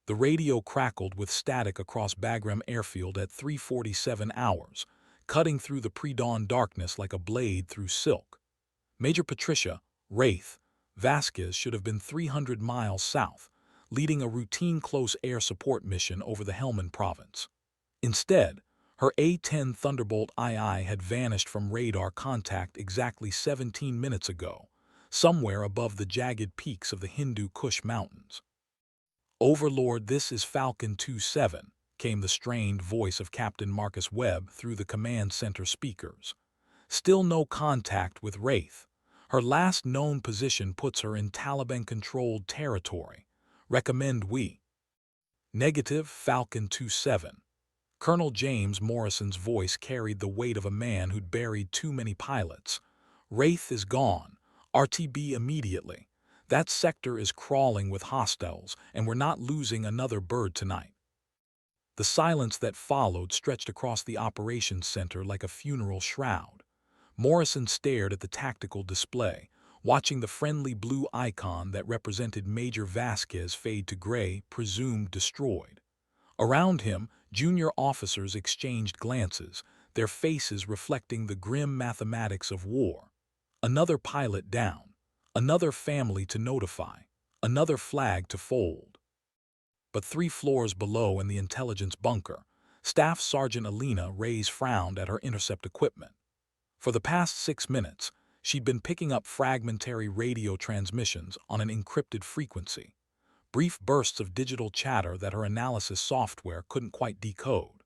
The radio crackled with static across Bagram Airfield at 3:47 hours, cutting through the pre-dawn darkness like a blade through silk. Major Patricia, Wraith, Vasquez should have been 300 miles south, leading a routine close air support mission over the Helmand province. Instead, her A-10 Thunderbolt II had vanished from radar contact exactly 17 minutes ago, somewhere above the jagged peaks of the Hindu Kush Mountains. "Overlord, this is Falcon 27, came the strained voice of Captain Marcus Webb through the command center speakers. "Still no contact with Wraith. Her last known position puts her in Taliban-controlled territory. Recommend we—" "Negative, Falcon 27. Colonel James Morrison's voice carried the weight of a man who'd buried too many pilots. "Wraith is gone. RTB immediately. That sector is crawling with hostiles, and we're not losing another bird tonight." The silence that followed stretched across the operations center like a funeral shroud. Morrison stared at the tactical display, watching the friendly blue icon that represented Major Vasquez fade to gray, presumed destroyed. Around him, junior officers exchanged glances, their faces reflecting the grim mathematics of war. Another pilot down, another family to notify, another flag to fold. But 3 floors below in the intelligence bunker, Staff Sergeant Alina Reyes frowned at her intercept equipment. For the past 6 minutes, she'd been picking up fragmentary radio transmissions on an encrypted frequency, brief bursts of digital chatter that her analysis software couldn't quite decode.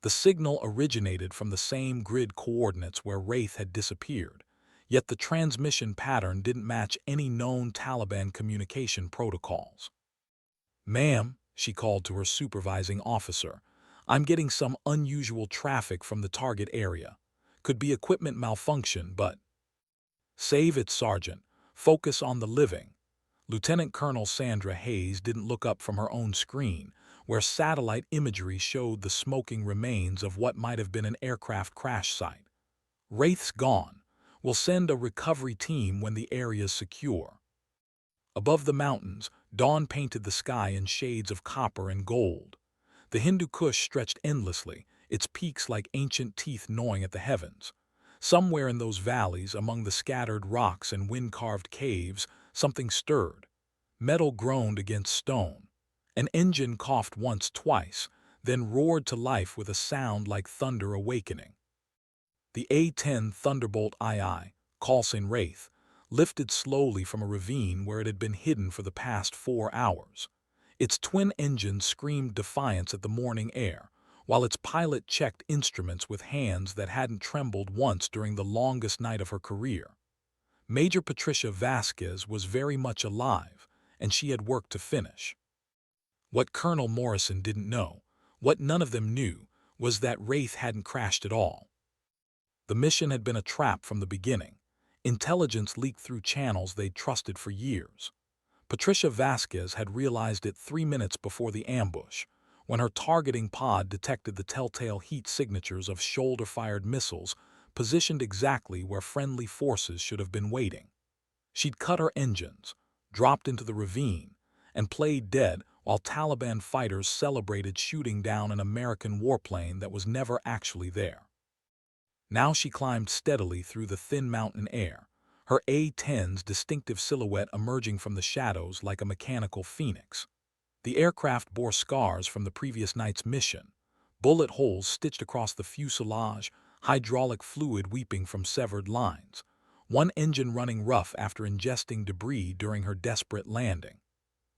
The signal originated from the same grid coordinates where Wraith had disappeared, yet the transmission pattern didn't match any known Taliban communication protocols. "Ma'am," she called to her supervising officer, "I'm getting some unusual traffic from the target area. Could be equipment malfunction, but—" "Save it, Sergeant. Focus on the living." Lieutenant Colonel Sandra Hayes didn't look up from her own screen, where satellite imagery showed the smoking remains of what might have been an aircraft crash site. "Wraith's gone. We'll send a recovery team when the area's secure." Above the mountains, dawn painted the sky in shades of copper and gold. The Hindu Kush stretched endlessly, its peaks like ancient teeth gnawing at the heavens. Somewhere in those valleys, among the scattered rocks and wind-carved caves, something stirred. Metal groaned against stone. An engine coughed once, twice, then roared to life with a sound like thunder awakening. The A-10 Thunderbolt II, Khalsin Wraith, lifted slowly from a ravine where it had been hidden for the past 4 hours. Its twin engines screamed defiance at the morning air, while its pilot checked instruments with hands that hadn't trembled once during the longest night of her career. Major Patricia Vasquez was very much alive, and she had work to finish. What Colonel Morrison didn't know, what none of them knew, was that Wraith hadn't crashed at all. The mission had been a trap from the beginning. Intelligence leaked through channels they'd trusted for years. Patricia Vasquez had realized it 3 minutes before the ambush, when her targeting pod detected the telltale heat signatures of shoulder-fired missiles positioned exactly where friendly forces should have been waiting. She'd cut her engines, dropped into the ravine, and played dead while Taliban fighters celebrated shooting down an American warplane that was never actually there. Now she climbed steadily through the thin mountain air, her A-10's distinctive silhouette emerging from the shadows like a mechanical phoenix. The aircraft bore scars from the previous night's mission, bullet holes stitched across the fuselage, hydraulic fluid weeping from severed lines, one engine running rough after ingesting debris during her desperate landing.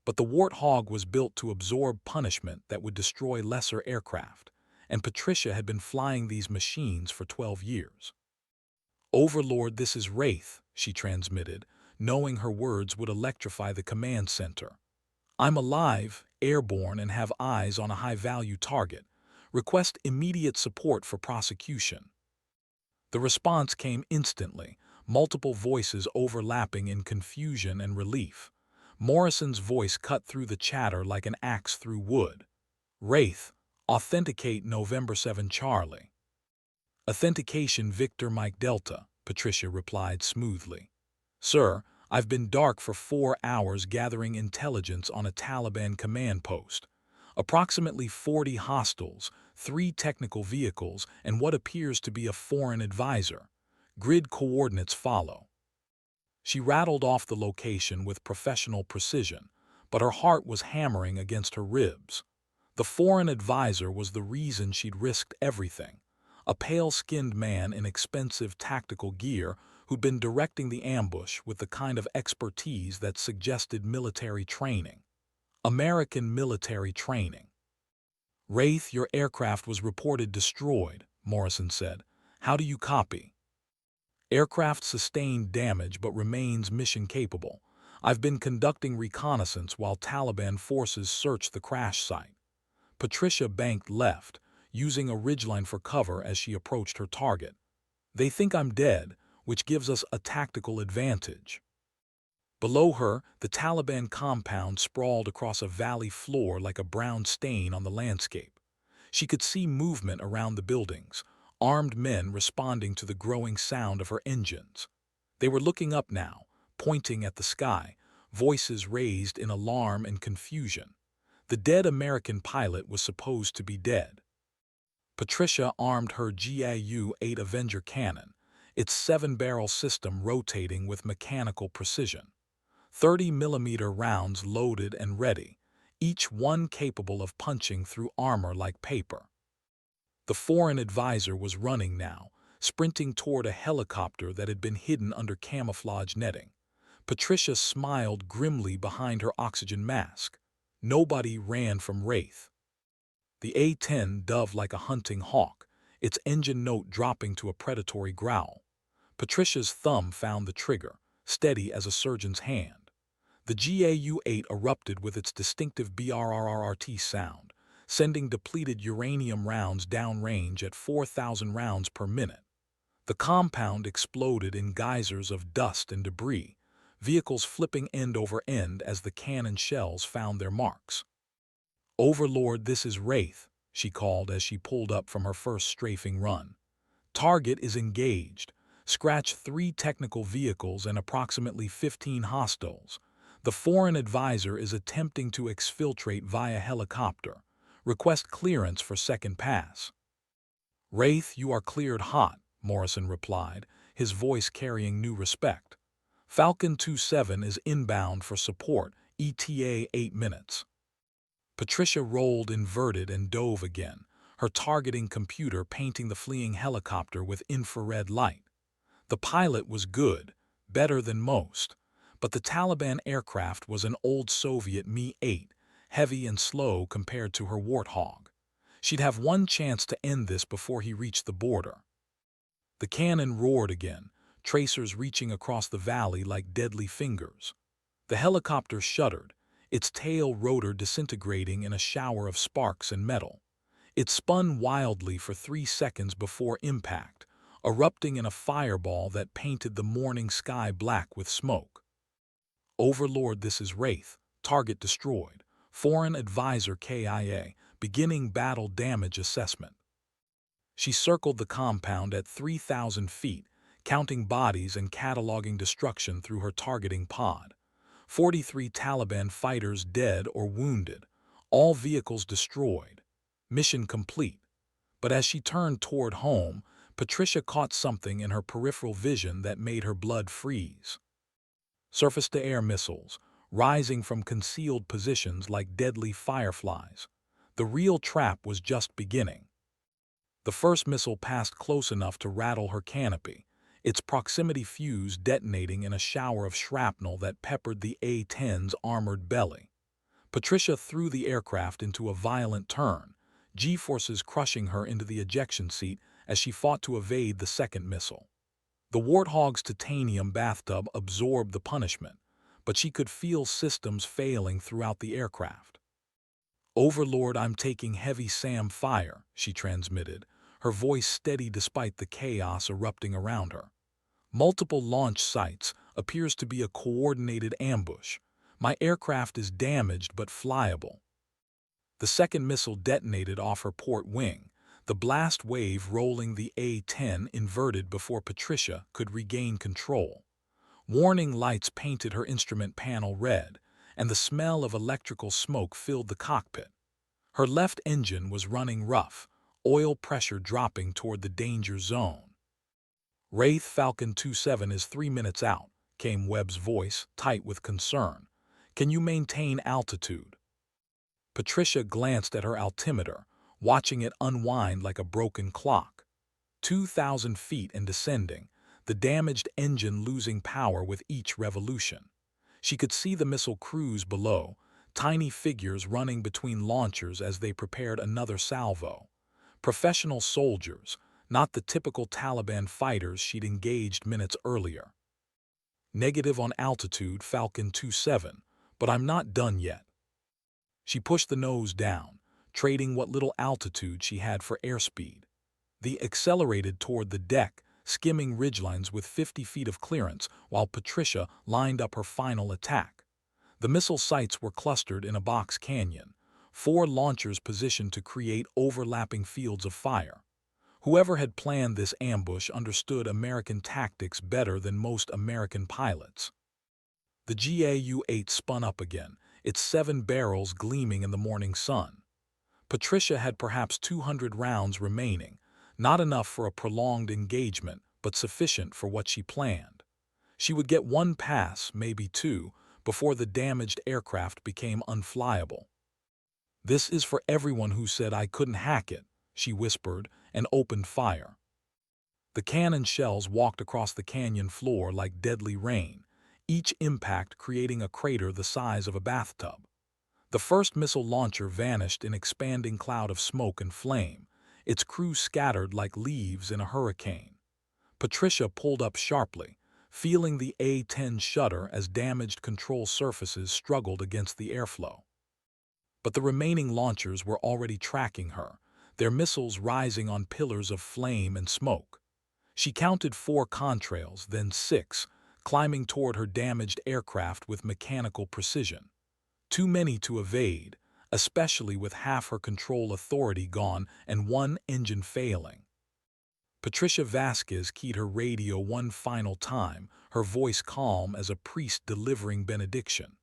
But the Warthog was built to absorb punishment that would destroy lesser aircraft, and Patricia had been flying these machines for 12 years. "Overlord, this is Wraith," she transmitted, knowing her words would electrify the command center. "I'm alive, airborne, and have eyes on a high-value target. Request immediate support for prosecution." The response came instantly, multiple voices overlapping in confusion and relief. Morrison's voice cut through the chatter like an axe through wood. "Wraith, authenticate November 7 Charlie." "Authentication Victor Mike Delta," Patricia replied smoothly. "Sir, I've been dark for 4 hours gathering intelligence on a Taliban command post. Approximately 40 hostiles, 3 technical vehicles, and what appears to be a foreign advisor. Grid coordinates follow. She rattled off the location with professional precision, but her heart was hammering against her ribs. The foreign advisor was the reason she'd risked everything. A pale-skinned man in expensive tactical gear who'd been directing the ambush with the kind of expertise that suggested military training. American military training. "Wraith, your aircraft was reported destroyed," Morrison said. "How do you copy?" "Aircraft sustained damage but remains mission-capable. I've been conducting reconnaissance while Taliban forces search the crash site." Patricia banked left, using a ridgeline for cover as she approached her target. "They think I'm dead, which gives us a tactical advantage." Below her, the Taliban compound sprawled across a valley floor like a brown stain on the landscape. She could see movement around the buildings, armed men responding to the growing sound of her engines. They were looking up now, pointing at the sky, voices raised in alarm and confusion. The dead American pilot was supposed to be dead. Patricia armed her GAU-8 Avenger cannon, its 7-barrel system rotating with mechanical precision. 30-millimeter rounds loaded and ready, each one capable of punching through armor like paper. The foreign advisor was running now, sprinting toward a helicopter that had been hidden under camouflage netting. Patricia smiled grimly behind her oxygen mask. Nobody ran from Wraith. The A-10 dove like a hunting hawk, its engine note dropping to a predatory growl. Patricia's thumb found the trigger, steady as a surgeon's hand. The GAU-8 erupted with its distinctive BRRRT sound, sending depleted uranium rounds downrange at 4,000 rounds per minute. The compound exploded in geysers of dust and debris, vehicles flipping end over end as the cannon shells found their marks. "Overlord, this is Wraith," she called as she pulled up from her first strafing run. "Target is engaged. Scratch 3 technical vehicles and approximately 15 hostiles. The foreign advisor is attempting to exfiltrate via helicopter. Request clearance for second pass." "Wraith, you are cleared hot," Morrison replied, his voice carrying new respect. "Falcon 27 is inbound for support, ETA 8 minutes. Patricia rolled inverted and dove again, her targeting computer painting the fleeing helicopter with infrared light. The pilot was good, better than most, but the Taliban aircraft was an old Soviet Mi-8, heavy and slow compared to her Warthog. She'd have one chance to end this before he reached the border. The cannon roared again, tracers reaching across the valley like deadly fingers. The helicopter shuddered, its tail rotor disintegrating in a shower of sparks and metal. It spun wildly for 3 seconds before impact, erupting in a fireball that painted the morning sky black with smoke. "Overlord, this is Wraith. Target destroyed. Foreign advisor KIA, beginning battle damage assessment." She circled the compound at 3,000 feet, counting bodies and cataloging destruction through her targeting pod. 43 Taliban fighters dead or wounded, all vehicles destroyed. Mission complete. But as she turned toward home, Patricia caught something in her peripheral vision that made her blood freeze. Surface-to-air missiles, rising from concealed positions like deadly fireflies. The real trap was just beginning. The first missile passed close enough to rattle her canopy, its proximity fuse detonating in a shower of shrapnel that peppered the A-10's armored belly. Patricia threw the aircraft into a violent turn, G-forces crushing her into the ejection seat as she fought to evade the second missile. The Warthog's titanium bathtub absorbed the punishment, but she could feel systems failing throughout the aircraft. "Overlord, I'm taking heavy SAM fire," she transmitted, her voice steady despite the chaos erupting around her. "Multiple launch sites, appears to be a coordinated ambush. My aircraft is damaged but flyable." The second missile detonated off her port wing, the blast wave rolling the A-10 inverted before Patricia could regain control. Warning lights painted her instrument panel red, and the smell of electrical smoke filled the cockpit. Her left engine was running rough, oil pressure dropping toward the danger zone. Wraith Falcon 27 is 3 minutes out, came Webb's voice, tight with concern. Can you maintain altitude? Patricia glanced at her altimeter, watching it unwind like a broken clock. 2,000 feet and descending, the damaged engine losing power with each revolution. She could see the missile crews below, tiny figures running between launchers as they prepared another salvo. Professional soldiers, not the typical Taliban fighters she'd engaged minutes earlier. Negative on altitude, Falcon 27, but I'm not done yet. She pushed the nose down, trading what little altitude she had for airspeed. They accelerated toward the deck, skimming ridgelines with 50 feet of clearance while Patricia lined up her final attack. The missile sites were clustered in a box canyon, 4 launchers positioned to create overlapping fields of fire. Whoever had planned this ambush understood American tactics better than most American pilots. The GAU-8 spun up again, its 7 barrels gleaming in the morning sun. Patricia had perhaps 200 rounds remaining, not enough for a prolonged engagement, but sufficient for what she planned. She would get 1 pass, maybe 2, before the damaged aircraft became unflyable. This is for everyone who said I couldn't hack it, she whispered, and opened fire. The cannon shells walked across the canyon floor like deadly rain, each impact creating a crater the size of a bathtub. The first missile launcher vanished in an expanding cloud of smoke and flame, its crew scattered like leaves in a hurricane. Patricia pulled up sharply, feeling the A-10 shudder as damaged control surfaces struggled against the airflow. But the remaining launchers were already tracking her, their missiles rising on pillars of flame and smoke. She counted 4 contrails, then 6, climbing toward her damaged aircraft with mechanical precision. Too many to evade, especially with half her control authority gone and 1 engine failing. Patricia Vasquez keyed her radio 1 final time, her voice calm as a priest delivering benediction.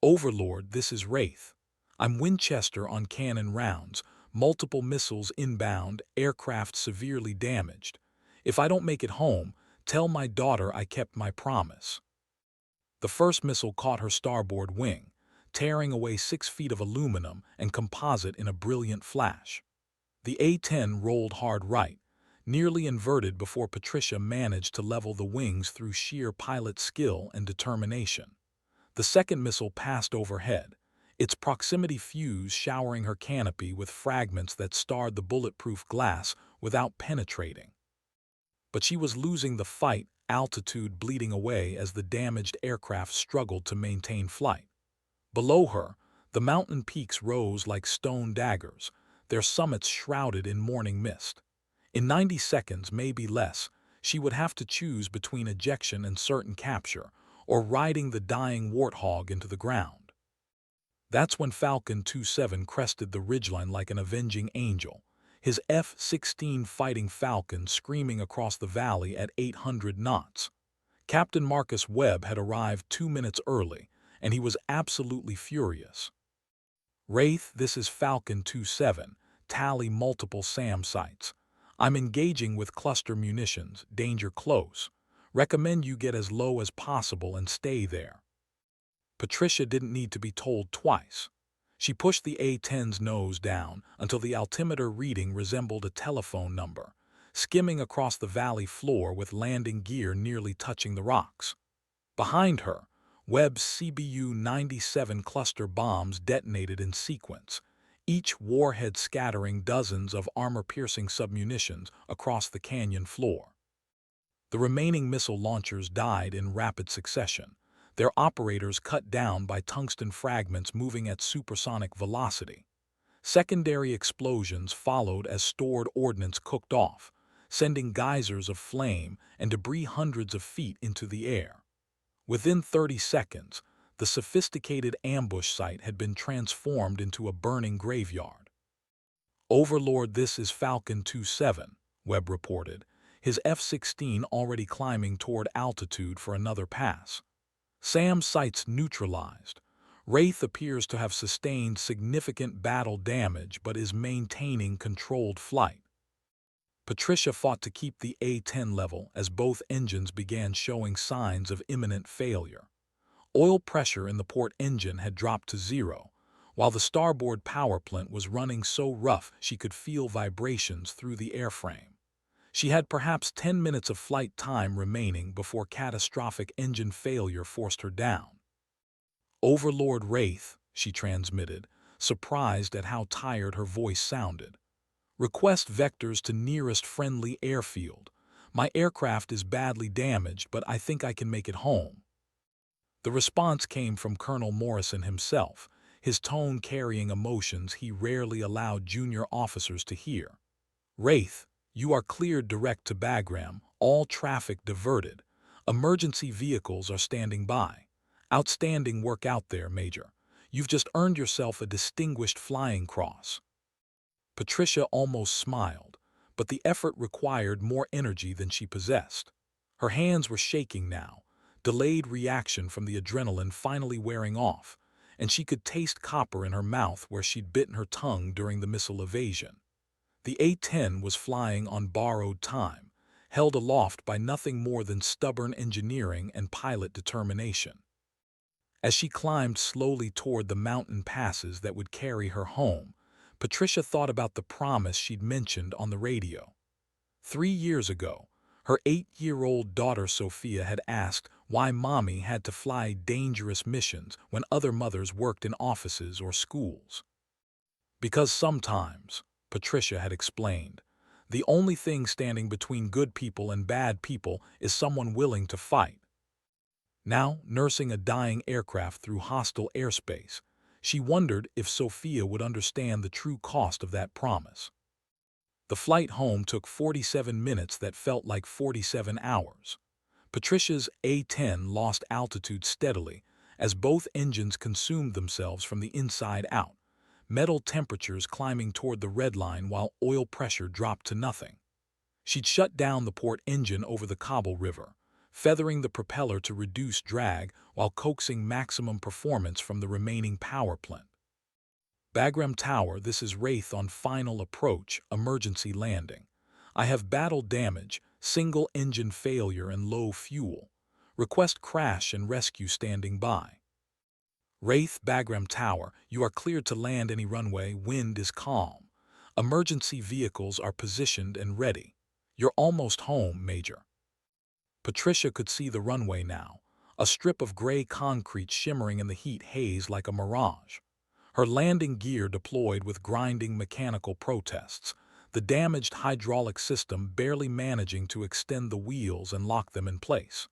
Overlord, this is Wraith. I'm Winchester on cannon rounds, multiple missiles inbound, aircraft severely damaged. If I don't make it home, tell my daughter I kept my promise. The first missile caught her starboard wing, tearing away 6 feet of aluminum and composite in a brilliant flash. The A-10 rolled hard right, nearly inverted before Patricia managed to level the wings through sheer pilot skill and determination. The second missile passed overhead, its proximity fuse showering her canopy with fragments that starred the bulletproof glass without penetrating. But she was losing the fight, altitude bleeding away as the damaged aircraft struggled to maintain flight. Below her, the mountain peaks rose like stone daggers, their summits shrouded in morning mist. In 90 seconds, maybe less, she would have to choose between ejection and certain capture, or riding the dying warthog into the ground. That's when Falcon 27 crested the ridgeline like an avenging angel, his F-16 Fighting Falcon screaming across the valley at 800 knots. Captain Marcus Webb had arrived 2 minutes early, and he was absolutely furious. Wraith, this is Falcon 27, tally multiple SAM sites. I'm engaging with cluster munitions, danger close. Recommend you get as low as possible and stay there. Patricia didn't need to be told twice. She pushed the A-10's nose down until the altimeter reading resembled a telephone number, skimming across the valley floor with landing gear nearly touching the rocks. Behind her, Webb's CBU-97 cluster bombs detonated in sequence, each warhead scattering dozens of armor-piercing submunitions across the canyon floor. The remaining missile launchers died in rapid succession, their operators cut down by tungsten fragments moving at supersonic velocity. Secondary explosions followed as stored ordnance cooked off, sending geysers of flame and debris hundreds of feet into the air. Within 30 seconds, the sophisticated ambush site had been transformed into a burning graveyard. Overlord, this is Falcon 27, Webb reported, his F-16 already climbing toward altitude for another pass. Sam's sights neutralized. Wraith appears to have sustained significant battle damage but is maintaining controlled flight. Patricia fought to keep the A-10 level as both engines began showing signs of imminent failure. Oil pressure in the port engine had dropped to zero, while the starboard power plant was running so rough she could feel vibrations through the airframe. She had perhaps 10 minutes of flight time remaining before catastrophic engine failure forced her down. "Overlord Wraith," she transmitted, surprised at how tired her voice sounded. "Request vectors to nearest friendly airfield. My aircraft is badly damaged, but I think I can make it home." The response came from Colonel Morrison himself, his tone carrying emotions he rarely allowed junior officers to hear. "Wraith, you are cleared direct to Bagram, all traffic diverted. Emergency vehicles are standing by. Outstanding work out there, Major. You've just earned yourself a distinguished flying cross." Patricia almost smiled, but the effort required more energy than she possessed. Her hands were shaking now, delayed reaction from the adrenaline finally wearing off, and she could taste copper in her mouth where she'd bitten her tongue during the missile evasion. The A-10 was flying on borrowed time, held aloft by nothing more than stubborn engineering and pilot determination. As she climbed slowly toward the mountain passes that would carry her home, Patricia thought about the promise she'd mentioned on the radio. 3 years ago, her 8-year-old daughter Sophia had asked why Mommy had to fly dangerous missions when other mothers worked in offices or schools. "Because sometimes," Patricia had explained, "the only thing standing between good people and bad people is someone willing to fight." Now, nursing a dying aircraft through hostile airspace, she wondered if Sophia would understand the true cost of that promise. The flight home took 47 minutes that felt like 47 hours. Patricia's A-10 lost altitude steadily as both engines consumed themselves from the inside out, metal temperatures climbing toward the red line while oil pressure dropped to nothing. She'd shut down the port engine over the Kabul River, feathering the propeller to reduce drag while coaxing maximum performance from the remaining power plant. "Bagram Tower, this is Wraith on final approach, emergency landing. I have battle damage, single engine failure and low fuel. Request crash and rescue standing by." "Wraith, Bagram Tower, you are cleared to land any runway, wind is calm. Emergency vehicles are positioned and ready. You're almost home, Major." Patricia could see the runway now, a strip of gray concrete shimmering in the heat haze like a mirage. Her landing gear deployed with grinding mechanical protests, the damaged hydraulic system barely managing to extend the wheels and lock them in place.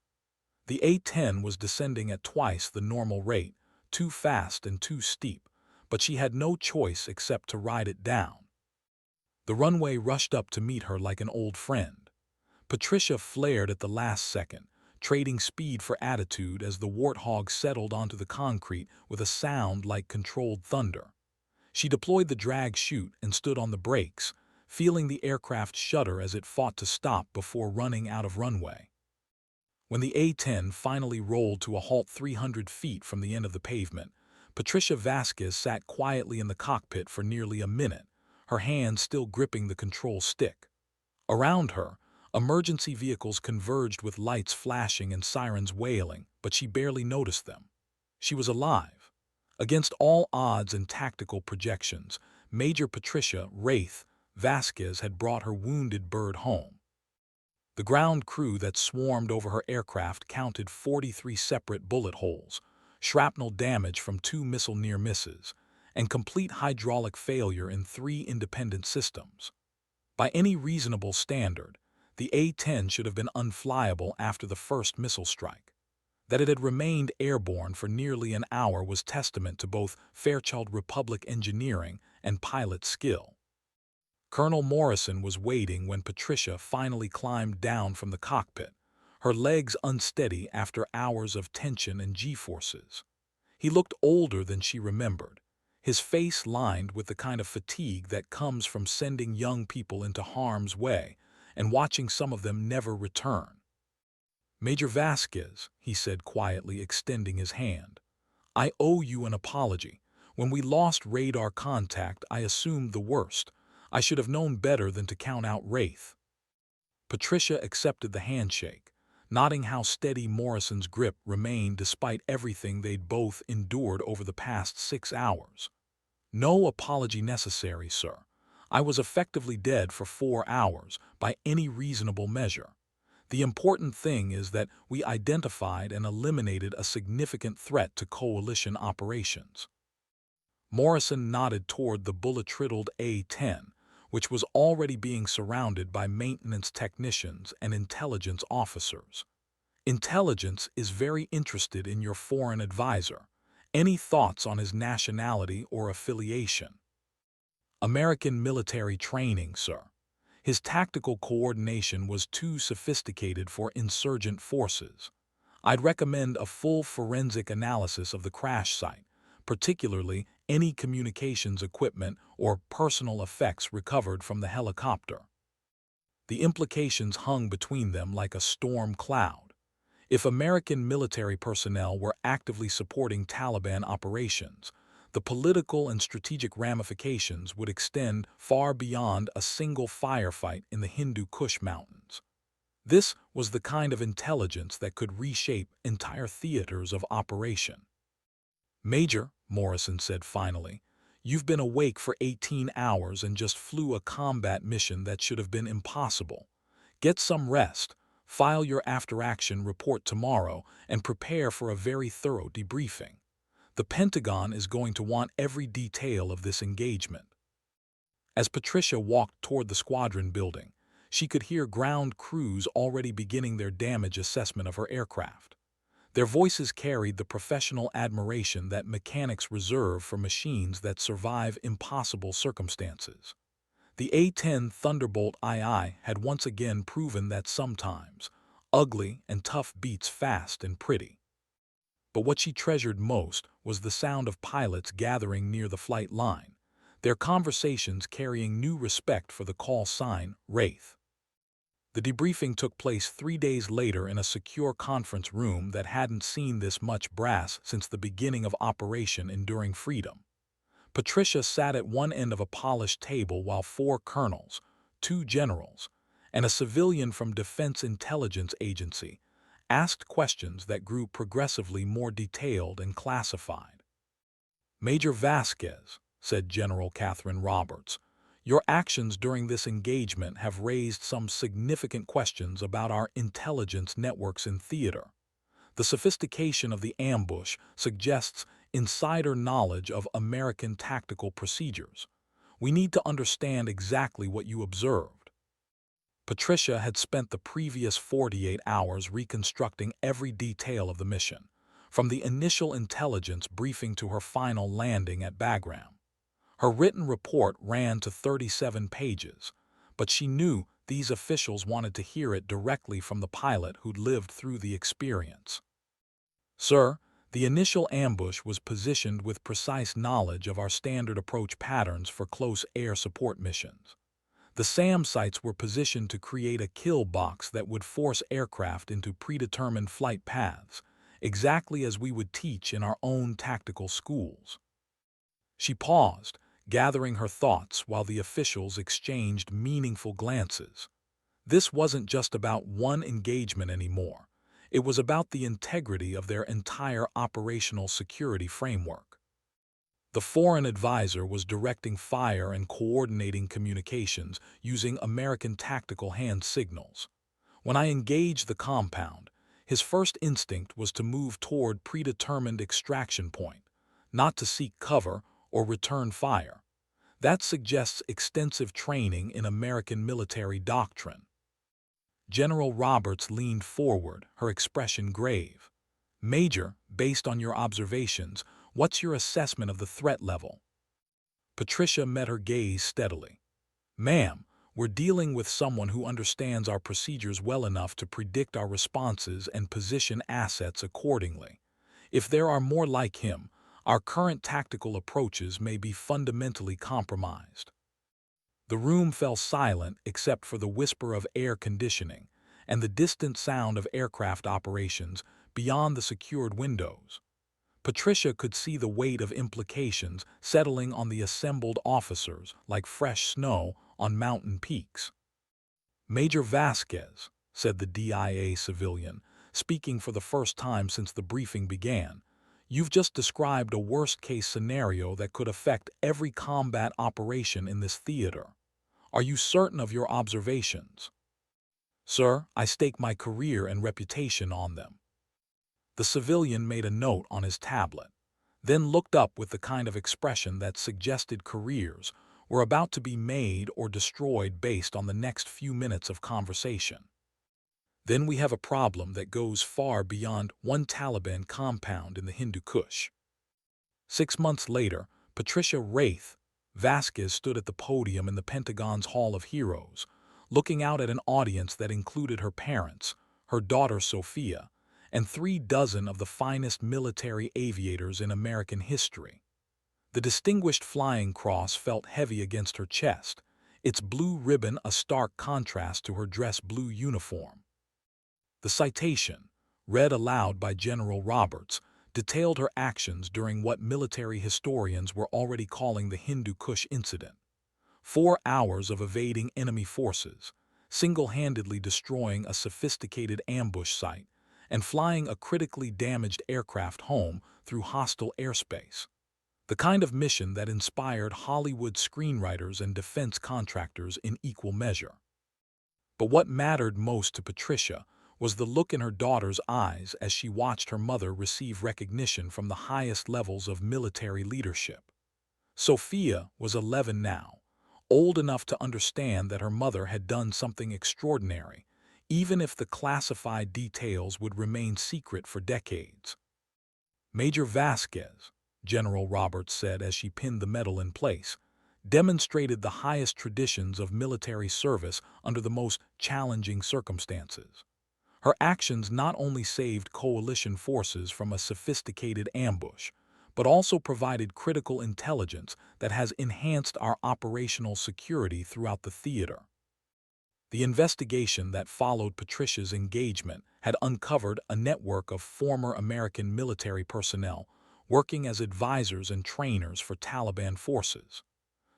The A-10 was descending at twice the normal rate, too fast and too steep, but she had no choice except to ride it down. The runway rushed up to meet her like an old friend. Patricia flared at the last second, trading speed for attitude as the Warthog settled onto the concrete with a sound like controlled thunder. She deployed the drag chute and stood on the brakes, feeling the aircraft shudder as it fought to stop before running out of runway. When the A-10 finally rolled to a halt 300 feet from the end of the pavement, Patricia Vasquez sat quietly in the cockpit for nearly a minute, her hands still gripping the control stick. Around her, emergency vehicles converged with lights flashing and sirens wailing, but she barely noticed them. She was alive. Against all odds and tactical projections, Major Patricia Wraith Vasquez had brought her wounded bird home. The ground crew that swarmed over her aircraft counted 43 separate bullet holes, shrapnel damage from 2 missile near misses, and complete hydraulic failure in 3 independent systems. By any reasonable standard, the A-10 should have been unflyable after the first missile strike. That it had remained airborne for nearly an hour was testament to both Fairchild Republic engineering and pilot skill. Colonel Morrison was waiting when Patricia finally climbed down from the cockpit, her legs unsteady after hours of tension and G-forces. He looked older than she remembered, his face lined with the kind of fatigue that comes from sending young people into harm's way, and watching some of them never return. "Major Vasquez," he said quietly, extending his hand, "I owe you an apology. When we lost radar contact, I assumed the worst. I should have known better than to count out Wraith." Patricia accepted the handshake, noting how steady Morrison's grip remained despite everything they'd both endured over the past 6 hours. "No apology necessary, sir. I was effectively dead for 4 hours, by any reasonable measure. The important thing is that we identified and eliminated a significant threat to coalition operations." Morrison nodded toward the bullet-riddled A-10, which was already being surrounded by maintenance technicians and intelligence officers. "Intelligence is very interested in your foreign advisor. Any thoughts on his nationality or affiliation?" "American military training, sir. His tactical coordination was too sophisticated for insurgent forces. I'd recommend a full forensic analysis of the crash site, particularly any communications equipment or personal effects recovered from the helicopter." The implications hung between them like a storm cloud. If American military personnel were actively supporting Taliban operations, the political and strategic ramifications would extend far beyond a single firefight in the Hindu Kush Mountains. This was the kind of intelligence that could reshape entire theaters of operation. "Major," Morrison said finally, "you've been awake for 18 hours and just flew a combat mission that should have been impossible. Get some rest, file your after-action report tomorrow, and prepare for a very thorough debriefing. The Pentagon is going to want every detail of this engagement." As Patricia walked toward the squadron building, she could hear ground crews already beginning their damage assessment of her aircraft. Their voices carried the professional admiration that mechanics reserve for machines that survive impossible circumstances. The A-10 Thunderbolt II had once again proven that sometimes ugly and tough beats fast and pretty. But what she treasured most was the sound of pilots gathering near the flight line, their conversations carrying new respect for the call sign, Wraith. The debriefing took place 3 days later in a secure conference room that hadn't seen this much brass since the beginning of Operation Enduring Freedom. Patricia sat at one end of a polished table while 4 colonels, 2 generals, and a civilian from Defense Intelligence Agency asked questions that grew progressively more detailed and classified. "Major Vasquez," said General Catherine Roberts, "your actions during this engagement have raised some significant questions about our intelligence networks in theater. The sophistication of the ambush suggests insider knowledge of American tactical procedures. We need to understand exactly what you observed." Patricia had spent the previous 48 hours reconstructing every detail of the mission, from the initial intelligence briefing to her final landing at Bagram. Her written report ran to 37 pages, but she knew these officials wanted to hear it directly from the pilot who'd lived through the experience. "Sir, the initial ambush was positioned with precise knowledge of our standard approach patterns for close air support missions. The SAM sites were positioned to create a kill box that would force aircraft into predetermined flight paths, exactly as we would teach in our own tactical schools." She paused, gathering her thoughts while the officials exchanged meaningful glances. This wasn't just about one engagement anymore. It was about the integrity of their entire operational security framework. The foreign advisor was directing fire and coordinating communications using American tactical hand signals. When I engaged the compound, his first instinct was to move toward predetermined extraction point, not to seek cover or return fire. That suggests extensive training in American military doctrine. General Roberts leaned forward, her expression grave. "Major, based on your observations, what's your assessment of the threat level?" Patricia met her gaze steadily. "Ma'am, we're dealing with someone who understands our procedures well enough to predict our responses and position assets accordingly. If there are more like him, our current tactical approaches may be fundamentally compromised." The room fell silent except for the whisper of air conditioning and the distant sound of aircraft operations beyond the secured windows. Patricia could see the weight of implications settling on the assembled officers like fresh snow on mountain peaks. "Major Vasquez," said the DIA civilian, speaking for the first time since the briefing began, "you've just described a worst-case scenario that could affect every combat operation in this theater. Are you certain of your observations?" "Sir, I stake my career and reputation on them." The civilian made a note on his tablet, then looked up with the kind of expression that suggested careers were about to be made or destroyed based on the next few minutes of conversation. "Then we have a problem that goes far beyond one Taliban compound in the Hindu Kush." 6 months later, Patricia Wraith Vasquez stood at the podium in the Pentagon's Hall of Heroes, looking out at an audience that included her parents, her daughter Sophia, and 36 of the finest military aviators in American history. The Distinguished Flying Cross felt heavy against her chest, its blue ribbon a stark contrast to her dress blue uniform. The citation, read aloud by General Roberts, detailed her actions during what military historians were already calling the Hindu Kush incident. 4 hours of evading enemy forces, single-handedly destroying a sophisticated ambush site, and flying a critically damaged aircraft home through hostile airspace. The kind of mission that inspired Hollywood screenwriters and defense contractors in equal measure. But what mattered most to Patricia was the look in her daughter's eyes as she watched her mother receive recognition from the highest levels of military leadership. Sophia was 11 now, old enough to understand that her mother had done something extraordinary, even if the classified details would remain secret for decades. "Major Vasquez," General Roberts said as she pinned the medal in place, "demonstrated the highest traditions of military service under the most challenging circumstances. Her actions not only saved coalition forces from a sophisticated ambush, but also provided critical intelligence that has enhanced our operational security throughout the theater." The investigation that followed Patricia's engagement had uncovered a network of former American military personnel working as advisors and trainers for Taliban forces.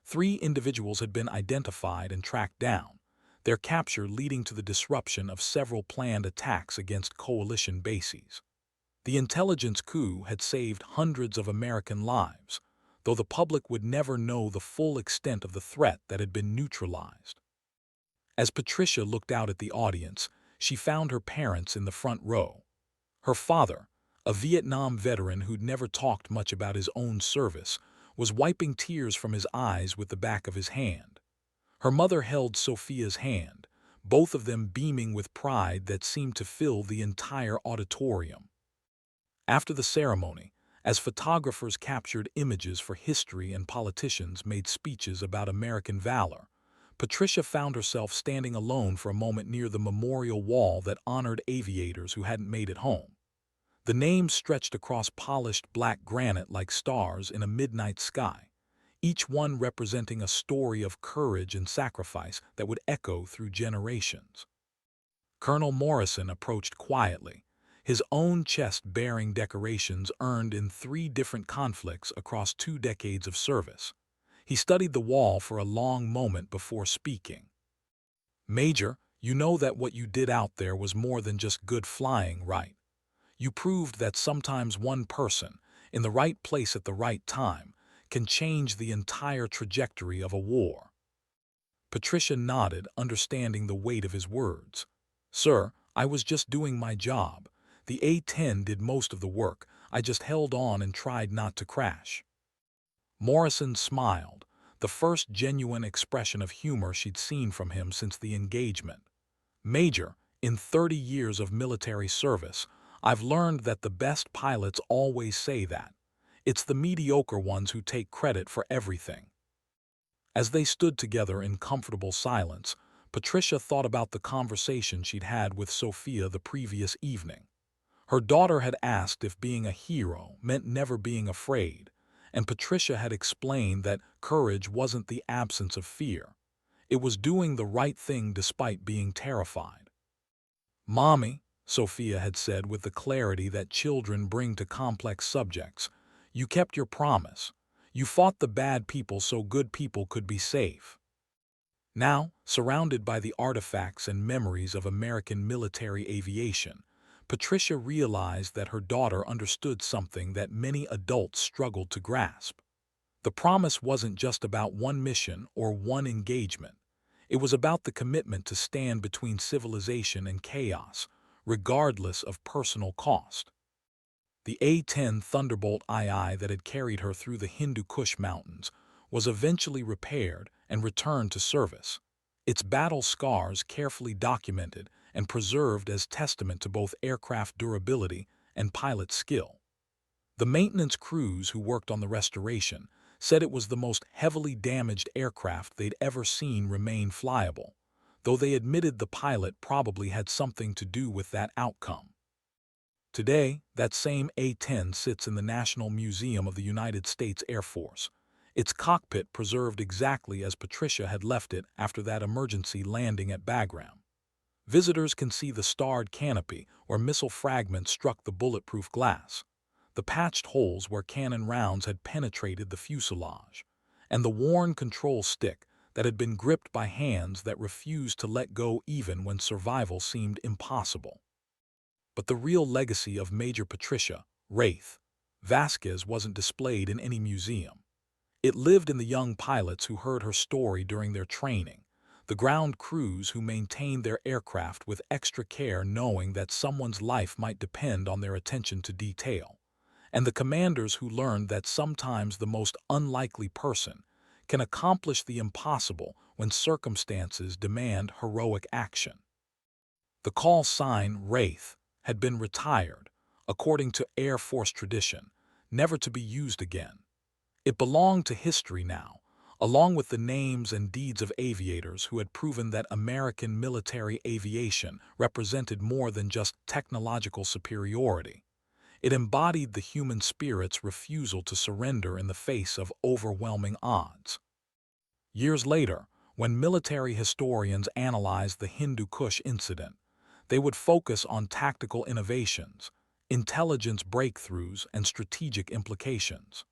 3 individuals had been identified and tracked down, their capture leading to the disruption of several planned attacks against coalition bases. The intelligence coup had saved hundreds of American lives, though the public would never know the full extent of the threat that had been neutralized. As Patricia looked out at the audience, she found her parents in the front row. Her father, a Vietnam veteran who'd never talked much about his own service, was wiping tears from his eyes with the back of his hand. Her mother held Sophia's hand, both of them beaming with pride that seemed to fill the entire auditorium. After the ceremony, as photographers captured images for history and politicians made speeches about American valor, Patricia found herself standing alone for a moment near the memorial wall that honored aviators who hadn't made it home. The names stretched across polished black granite like stars in a midnight sky, each one representing a story of courage and sacrifice that would echo through generations. Colonel Morrison approached quietly, his own chest bearing decorations earned in 3 different conflicts across 2 decades of service. He studied the wall for a long moment before speaking. "Major, you know that what you did out there was more than just good flying, right? You proved that sometimes one person, in the right place at the right time, can change the entire trajectory of a war." Patricia nodded, understanding the weight of his words. "Sir, I was just doing my job. The A-10 did most of the work. I just held on and tried not to crash." Morrison smiled, the first genuine expression of humor she'd seen from him since the engagement. "Major, in 30 years of military service, I've learned that the best pilots always say that. It's the mediocre ones who take credit for everything." As they stood together in comfortable silence, Patricia thought about the conversation she'd had with Sophia the previous evening. Her daughter had asked if being a hero meant never being afraid, and Patricia had explained that courage wasn't the absence of fear. It was doing the right thing despite being terrified. "Mommy," Sophia had said with the clarity that children bring to complex subjects, "you kept your promise. You fought the bad people so good people could be safe." Now, surrounded by the artifacts and memories of American military aviation, Patricia realized that her daughter understood something that many adults struggled to grasp. The promise wasn't just about one mission or one engagement. It was about the commitment to stand between civilization and chaos, regardless of personal cost. The A-10 Thunderbolt II that had carried her through the Hindu Kush Mountains was eventually repaired and returned to service, its battle scars carefully documented and preserved as testament to both aircraft durability and pilot skill. The maintenance crews who worked on the restoration said it was the most heavily damaged aircraft they'd ever seen remain flyable, though they admitted the pilot probably had something to do with that outcome. Today, that same A-10 sits in the National Museum of the United States Air Force, its cockpit preserved exactly as Patricia had left it after that emergency landing at Bagram. Visitors can see the starred canopy where missile fragments struck the bulletproof glass, the patched holes where cannon rounds had penetrated the fuselage, and the worn control stick that had been gripped by hands that refused to let go even when survival seemed impossible. But the real legacy of Major Patricia, Wraith, Vasquez wasn't displayed in any museum. It lived in the young pilots who heard her story during their training, the ground crews who maintained their aircraft with extra care knowing that someone's life might depend on their attention to detail, and the commanders who learned that sometimes the most unlikely person can accomplish the impossible when circumstances demand heroic action. The call sign Wraith had been retired, according to Air Force tradition, never to be used again. It belonged to history now, along with the names and deeds of aviators who had proven that American military aviation represented more than just technological superiority. It embodied the human spirit's refusal to surrender in the face of overwhelming odds. Years later, when military historians analyzed the Hindu Kush incident, they would focus on tactical innovations, intelligence breakthroughs, and strategic implications.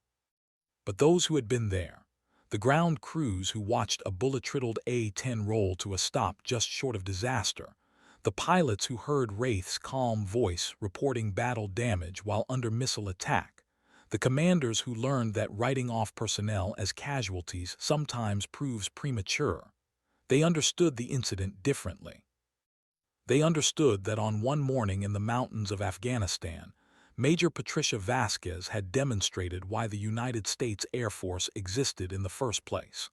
But those who had been there, the ground crews who watched a bullet-riddled A-10 roll to a stop just short of disaster, the pilots who heard Wraith's calm voice reporting battle damage while under missile attack, the commanders who learned that writing off personnel as casualties sometimes proves premature, they understood the incident differently. They understood that on one morning in the mountains of Afghanistan, Major Patricia Vasquez had demonstrated why the United States Air Force existed in the first place.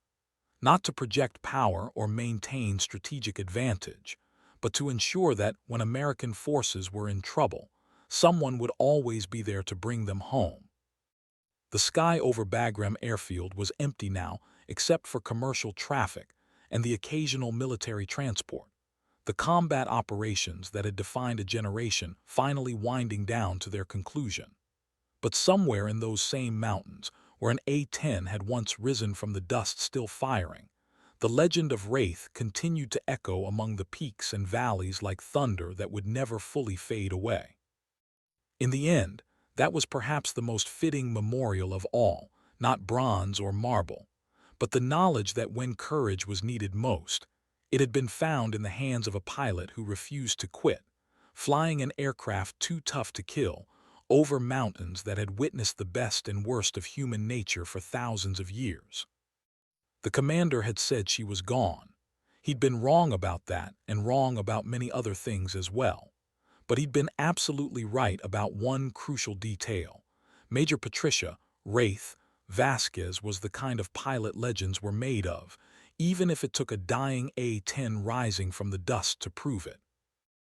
Not to project power or maintain strategic advantage, but to ensure that when American forces were in trouble, someone would always be there to bring them home. The sky over Bagram Airfield was empty now except for commercial traffic and the occasional military transport, the combat operations that had defined a generation finally winding down to their conclusion. But somewhere in those same mountains, where an A-10 had once risen from the dust still firing, the legend of Wraith continued to echo among the peaks and valleys like thunder that would never fully fade away. In the end, that was perhaps the most fitting memorial of all, not bronze or marble, but the knowledge that when courage was needed most, it had been found in the hands of a pilot who refused to quit, flying an aircraft too tough to kill, over mountains that had witnessed the best and worst of human nature for thousands of years. The commander had said she was gone. He'd been wrong about that and wrong about many other things as well. But he'd been absolutely right about one crucial detail. Major Patricia, Wraith, Vasquez was the kind of pilot legends were made of, even if it took a dying A-10 rising from the dust to prove it.